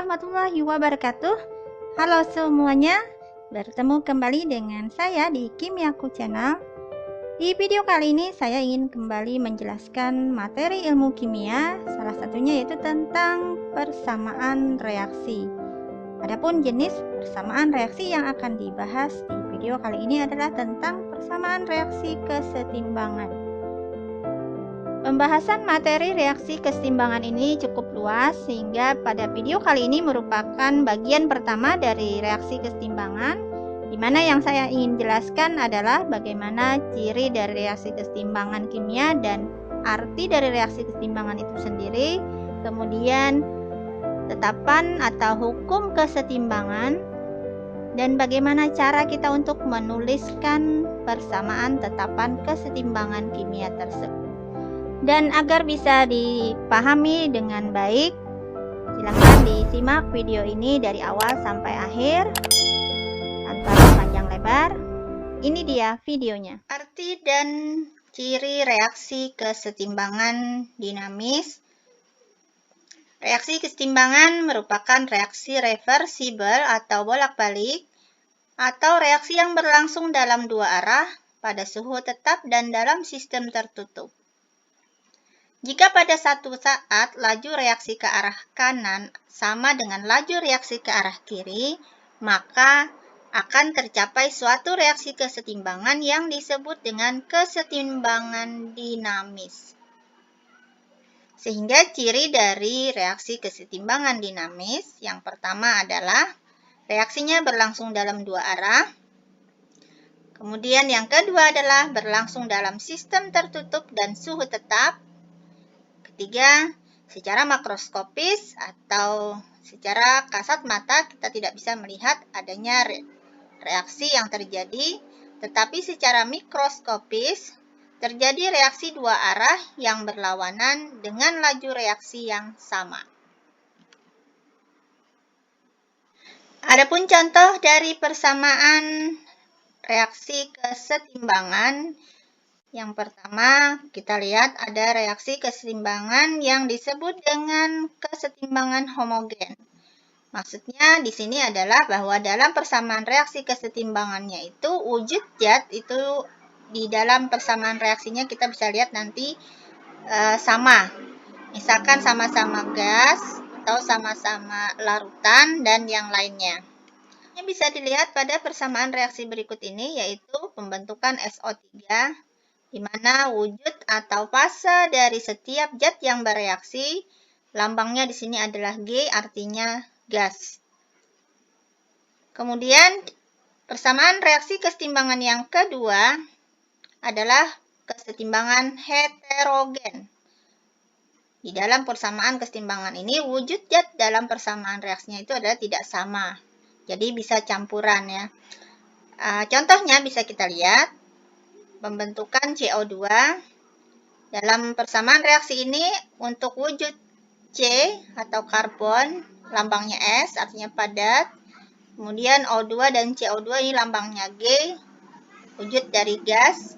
warahmatullahi wabarakatuh. Halo semuanya, bertemu kembali dengan saya di Kimiaku Channel. Di video kali ini saya ingin kembali menjelaskan materi ilmu kimia, salah satunya yaitu tentang persamaan reaksi. Adapun jenis persamaan reaksi yang akan dibahas di video kali ini adalah tentang persamaan reaksi kesetimbangan. Pembahasan materi reaksi kesetimbangan ini cukup luas, sehingga pada video kali ini merupakan bagian pertama dari reaksi kesetimbangan, di mana yang saya ingin jelaskan adalah bagaimana ciri dari reaksi kesetimbangan kimia dan arti dari reaksi kesetimbangan itu sendiri, kemudian tetapan atau hukum kesetimbangan, dan bagaimana cara kita untuk menuliskan persamaan tetapan kesetimbangan kimia tersebut. Dan agar bisa dipahami dengan baik, silahkan disimak video ini dari awal sampai akhir tanpa panjang lebar. Ini dia videonya. Arti dan ciri reaksi kesetimbangan dinamis. Reaksi kesetimbangan merupakan reaksi reversibel atau bolak-balik, atau reaksi yang berlangsung dalam dua arah pada suhu tetap dan dalam sistem tertutup. Jika pada satu saat laju reaksi ke arah kanan sama dengan laju reaksi ke arah kiri, maka akan tercapai suatu reaksi kesetimbangan yang disebut dengan kesetimbangan dinamis. Sehingga ciri dari reaksi kesetimbangan dinamis yang pertama adalah reaksinya berlangsung dalam dua arah. Kemudian yang kedua adalah berlangsung dalam sistem tertutup dan suhu tetap. Ketiga, secara makroskopis atau secara kasat mata kita tidak bisa melihat adanya reaksi yang terjadi, tetapi secara mikroskopis terjadi reaksi dua arah yang berlawanan dengan laju reaksi yang sama. Adapun contoh dari persamaan reaksi kesetimbangan, yang pertama, kita lihat ada reaksi kesetimbangan yang disebut dengan kesetimbangan homogen. Maksudnya di sini adalah bahwa dalam persamaan reaksi kesetimbangannya itu wujud zat itu di dalam persamaan reaksinya kita bisa lihat nanti sama. Misalkan sama-sama gas atau sama-sama larutan dan yang lainnya. Ini bisa dilihat pada persamaan reaksi berikut ini, yaitu pembentukan SO3, di mana wujud atau fase dari setiap zat yang bereaksi, lambangnya di sini adalah G, artinya gas. Kemudian, persamaan reaksi kesetimbangan yang kedua adalah kesetimbangan heterogen. Di dalam persamaan kesetimbangan ini, wujud zat dalam persamaan reaksinya itu adalah tidak sama. Jadi bisa campuran ya. Contohnya bisa kita lihat. Pembentukan CO2 dalam persamaan reaksi ini untuk wujud C atau karbon lambangnya S artinya padat, kemudian O2 dan CO2 ini lambangnya G, wujud dari gas.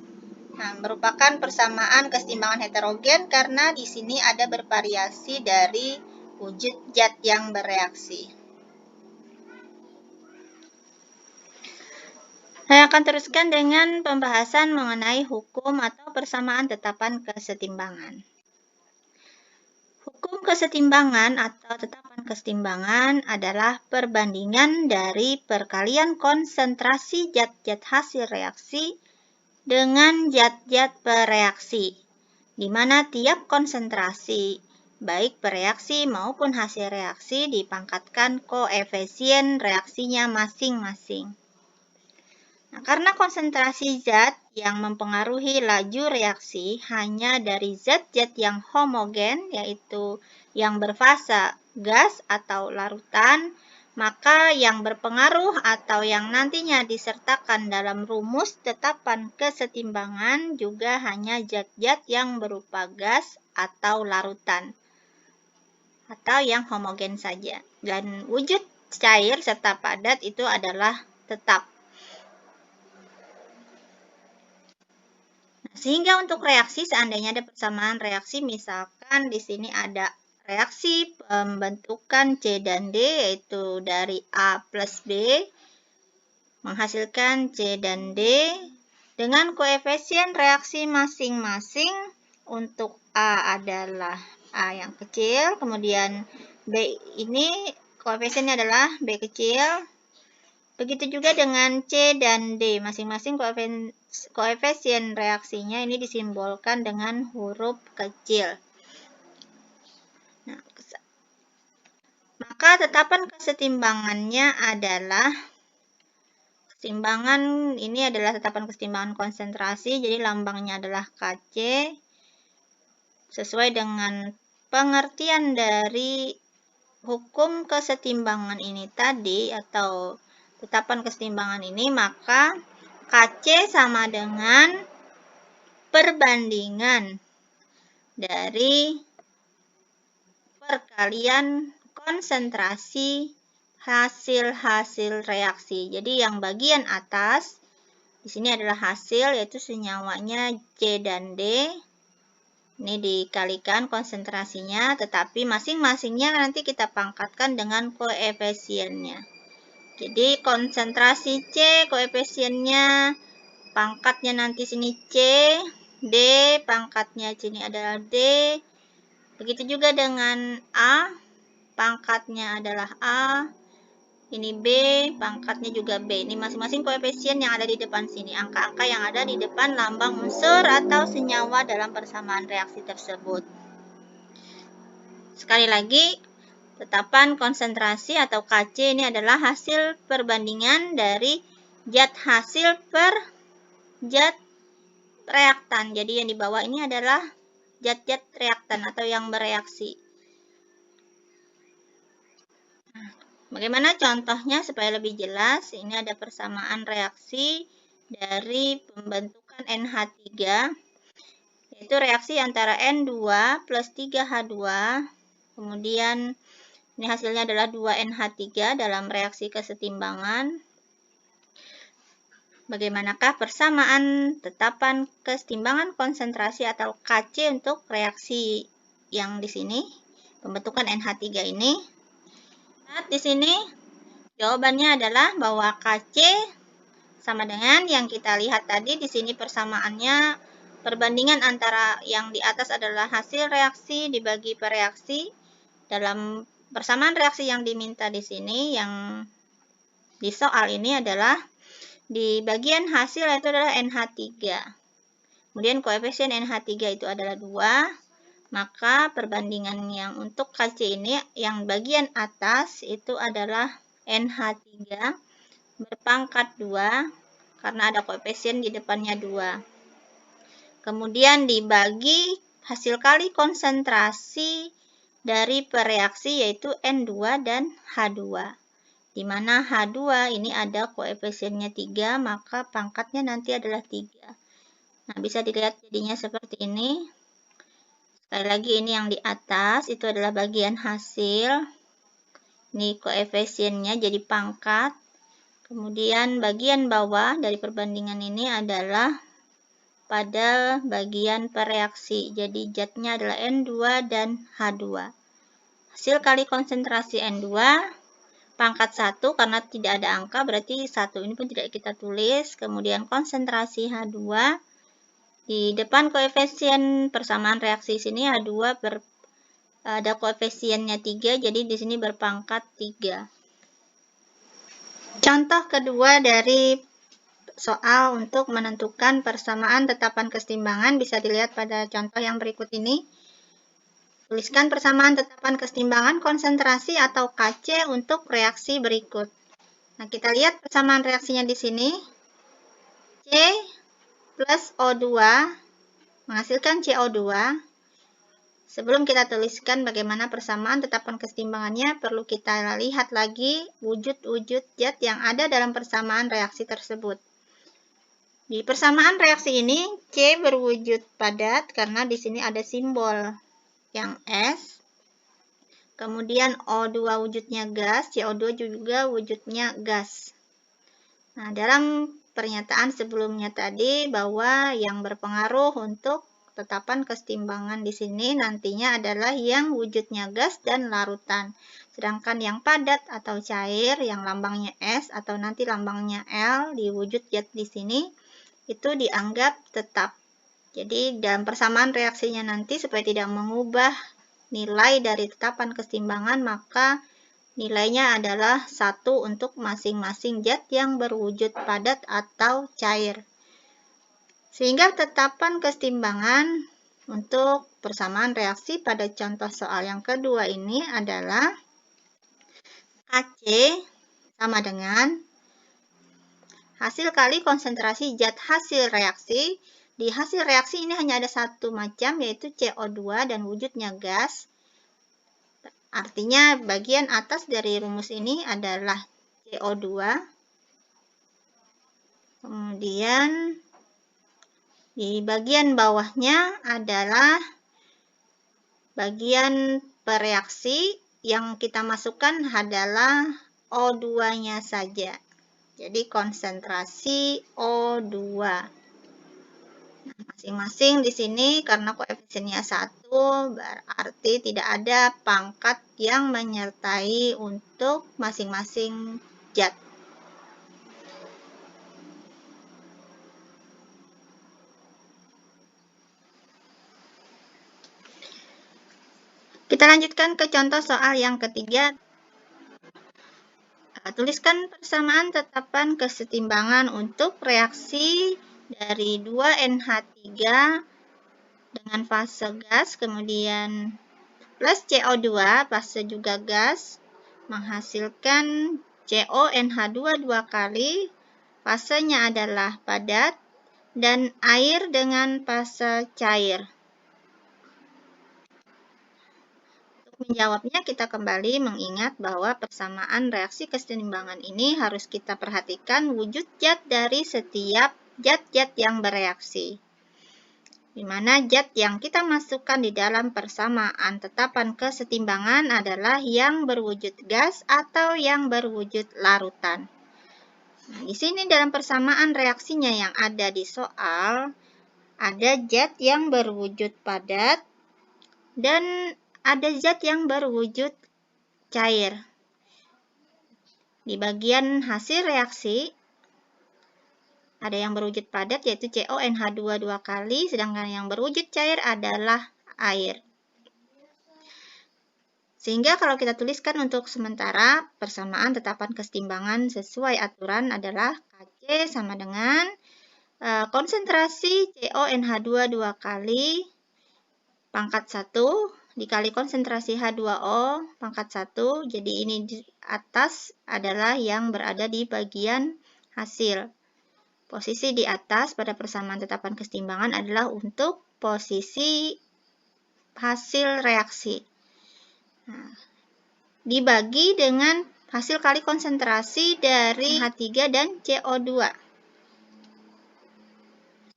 Nah, merupakan persamaan kesetimbangan heterogen karena di sini ada bervariasi dari wujud zat yang bereaksi. Saya akan teruskan dengan pembahasan mengenai hukum atau persamaan tetapan kesetimbangan. Hukum kesetimbangan atau tetapan kesetimbangan adalah perbandingan dari perkalian konsentrasi zat-zat hasil reaksi dengan zat-zat bereaksi, di mana tiap konsentrasi, baik bereaksi maupun hasil reaksi, dipangkatkan koefisien reaksinya masing-masing. Nah, karena konsentrasi zat yang mempengaruhi laju reaksi hanya dari zat-zat yang homogen, yaitu yang berfasa gas atau larutan, maka yang berpengaruh atau yang nantinya disertakan dalam rumus tetapan kesetimbangan juga hanya zat-zat yang berupa gas atau larutan, atau yang homogen saja. Dan wujud cair serta padat itu adalah tetap. Sehingga untuk reaksi, seandainya ada persamaan reaksi, misalkan di sini ada reaksi pembentukan C dan D, yaitu dari A plus B menghasilkan C dan D dengan koefisien reaksi masing-masing. Untuk A adalah A yang kecil, kemudian B ini koefisiennya adalah B kecil. Begitu juga dengan C dan D, masing-masing koefisien reaksinya ini disimbolkan dengan huruf kecil. Nah, maka tetapan kesetimbangannya adalah kesetimbangan ini adalah tetapan kesetimbangan konsentrasi, jadi lambangnya adalah Kc. Sesuai dengan pengertian dari hukum kesetimbangan ini tadi atau tetapan kesetimbangan ini, maka Kc sama dengan perbandingan dari perkalian konsentrasi hasil-hasil reaksi. Jadi yang bagian atas di sini adalah hasil, yaitu senyawanya C dan D. Ini dikalikan konsentrasinya, tetapi masing-masingnya nanti kita pangkatkan dengan koefisiennya. Jadi konsentrasi C, koefisiennya, pangkatnya nanti sini C, D, pangkatnya sini adalah D. Begitu juga dengan A, pangkatnya adalah A. Ini B, pangkatnya juga B. Ini masing-masing koefisien yang ada di depan sini. Angka-angka yang ada di depan lambang unsur atau senyawa dalam persamaan reaksi tersebut. Sekali lagi, tetapan konsentrasi atau Kc ini adalah hasil perbandingan dari zat hasil per zat reaktan. Jadi yang di bawah ini adalah zat-zat reaktan atau yang bereaksi. Bagaimana contohnya supaya lebih jelas? Ini ada persamaan reaksi dari pembentukan NH3, yaitu reaksi antara N2 plus 3H2, kemudian ini hasilnya adalah 2NH3 dalam reaksi kesetimbangan. Bagaimanakah persamaan tetapan kesetimbangan konsentrasi atau Kc untuk reaksi yang di sini, pembentukan NH3 ini? Nah, di sini jawabannya adalah bahwa Kc sama dengan yang kita lihat tadi. Di sini persamaannya perbandingan antara yang di atas adalah hasil reaksi dibagi per reaksi. Dalam persamaan reaksi yang diminta di sini, yang di soal ini adalah di bagian hasil itu adalah NH3. Kemudian koefisien NH3 itu adalah 2. Maka perbandingan yang untuk Kc ini yang bagian atas itu adalah NH3 berpangkat 2 karena ada koefisien di depannya 2. Kemudian dibagi hasil kali konsentrasi dari pereaksi yaitu N2 dan H2. Di mana H2 ini ada koefisiennya 3, maka pangkatnya nanti adalah 3. Nah, bisa dilihat jadinya seperti ini. Sekali lagi, ini yang di atas itu adalah bagian hasil. Ini koefisiennya jadi pangkat. Kemudian bagian bawah dari perbandingan ini adalah pada bagian pereaksi. Jadi zatnya adalah N2 dan H2. Hasil kali konsentrasi N2, pangkat 1 karena tidak ada angka, berarti 1 ini pun tidak kita tulis. Kemudian konsentrasi H2. Di depan koefisien persamaan reaksi sini H2 ada koefisiennya 3, jadi di sini berpangkat 3. Contoh kedua dari soal untuk menentukan persamaan tetapan kesetimbangan bisa dilihat pada contoh yang berikut ini. Tuliskan persamaan tetapan kesetimbangan konsentrasi atau Kc untuk reaksi berikut. Nah, kita lihat persamaan reaksinya di sini. C plus O2 menghasilkan CO2. Sebelum kita tuliskan bagaimana persamaan tetapan kesetimbangannya, perlu kita lihat lagi wujud-wujud zat yang ada dalam persamaan reaksi tersebut. Di persamaan reaksi ini, C berwujud padat karena di sini ada simbol yang S. Kemudian O2 wujudnya gas, CO2 juga wujudnya gas. Nah, dalam pernyataan sebelumnya tadi bahwa yang berpengaruh untuk tetapan kesetimbangan di sini nantinya adalah yang wujudnya gas dan larutan. Sedangkan yang padat atau cair yang lambangnya S atau nanti lambangnya L di wujud zat di sini itu dianggap tetap. Jadi dalam persamaan reaksinya nanti supaya tidak mengubah nilai dari tetapan kesetimbangan, maka nilainya adalah 1 untuk masing-masing zat yang berwujud padat atau cair. Sehingga tetapan kesetimbangan untuk persamaan reaksi pada contoh soal yang kedua ini adalah Kc sama dengan hasil kali konsentrasi zat hasil reaksi. Di hasil reaksi ini hanya ada satu macam, yaitu CO2 dan wujudnya gas. Artinya bagian atas dari rumus ini adalah CO2. Kemudian di bagian bawahnya adalah bagian pereaksi yang kita masukkan adalah O2-nya saja. Jadi konsentrasi O2. Masing-masing di sini karena koefisiennya 1 berarti tidak ada pangkat yang menyertai untuk masing-masing zat. Kita lanjutkan ke contoh soal yang ketiga. Tuliskan persamaan tetapan kesetimbangan untuk reaksi dari 2NH3 dengan fase gas, kemudian plus CO2, fase juga gas, menghasilkan CONH2 dua kali, fasenya adalah padat, dan air dengan fase cair. Menjawabnya kita kembali mengingat bahwa persamaan reaksi kesetimbangan ini harus kita perhatikan wujud zat dari setiap zat-zat yang bereaksi. Di mana zat yang kita masukkan di dalam persamaan tetapan kesetimbangan adalah yang berwujud gas atau yang berwujud larutan. Nah, di sini dalam persamaan reaksinya yang ada di soal, ada zat yang berwujud padat dan ada zat yang berwujud cair. Di bagian hasil reaksi, ada yang berwujud padat yaitu CONH2 dua kali, sedangkan yang berwujud cair adalah air. Sehingga kalau kita tuliskan untuk sementara, persamaan tetapan kesetimbangan sesuai aturan adalah Kc sama dengan konsentrasi CONH2 dua kali pangkat 1 dikali konsentrasi H2O pangkat 1, jadi ini di atas adalah yang berada di bagian hasil. Posisi di atas pada persamaan tetapan kesetimbangan adalah untuk posisi hasil reaksi. Nah, dibagi dengan hasil kali konsentrasi dari H3 dan CO2.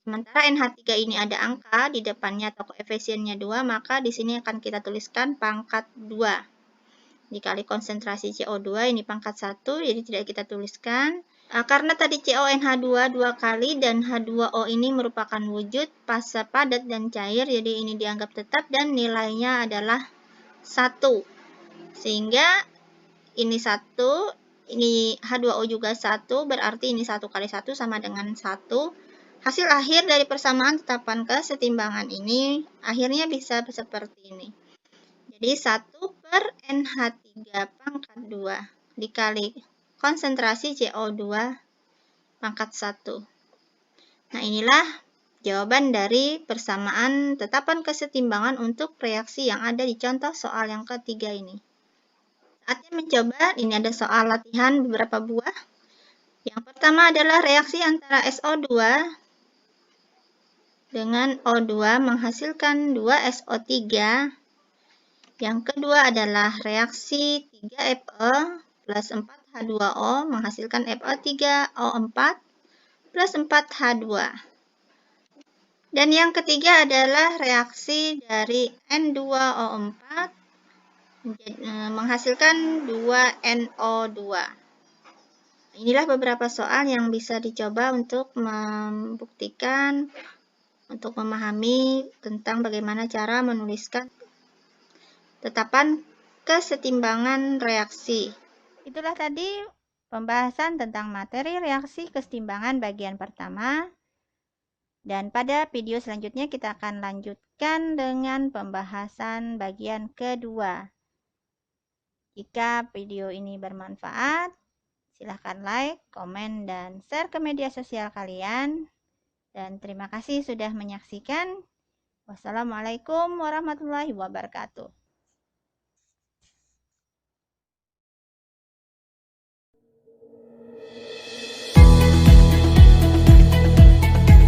Sementara NH3 ini ada angka di depannya atau koefisiennya 2, maka di sini akan kita tuliskan pangkat 2. Dikali konsentrasi CO2, ini pangkat 1, jadi tidak kita tuliskan. Karena tadi CONH2 dua kali dan H2O ini merupakan wujud fase padat dan cair, jadi ini dianggap tetap dan nilainya adalah 1. Sehingga ini 1, ini H2O juga 1, berarti ini 1 kali 1 sama dengan 1. Hasil akhir dari persamaan tetapan kesetimbangan ini akhirnya bisa seperti ini. Jadi 1/NH3 pangkat 2 dikali konsentrasi CO2 pangkat 1. Nah, inilah jawaban dari persamaan tetapan kesetimbangan untuk reaksi yang ada di contoh soal yang ketiga ini. Saatnya mencoba, ini ada soal latihan beberapa buah. Yang pertama adalah reaksi antara SO2 dengan O2 menghasilkan 2SO3. Yang kedua adalah reaksi 3Fe plus 4H2O menghasilkan Fe3O4 plus 4H2. Dan yang ketiga adalah reaksi dari N2O4 menghasilkan 2NO2. Inilah beberapa soal yang bisa dicoba untuk membuktikan untuk memahami tentang bagaimana cara menuliskan tetapan kesetimbangan reaksi. Itulah tadi pembahasan tentang materi reaksi kesetimbangan bagian pertama. Dan pada video selanjutnya kita akan lanjutkan dengan pembahasan bagian kedua. Jika video ini bermanfaat, silahkan like, komen, dan share ke media sosial kalian. Dan terima kasih sudah menyaksikan. Wassalamualaikum warahmatullahi wabarakatuh.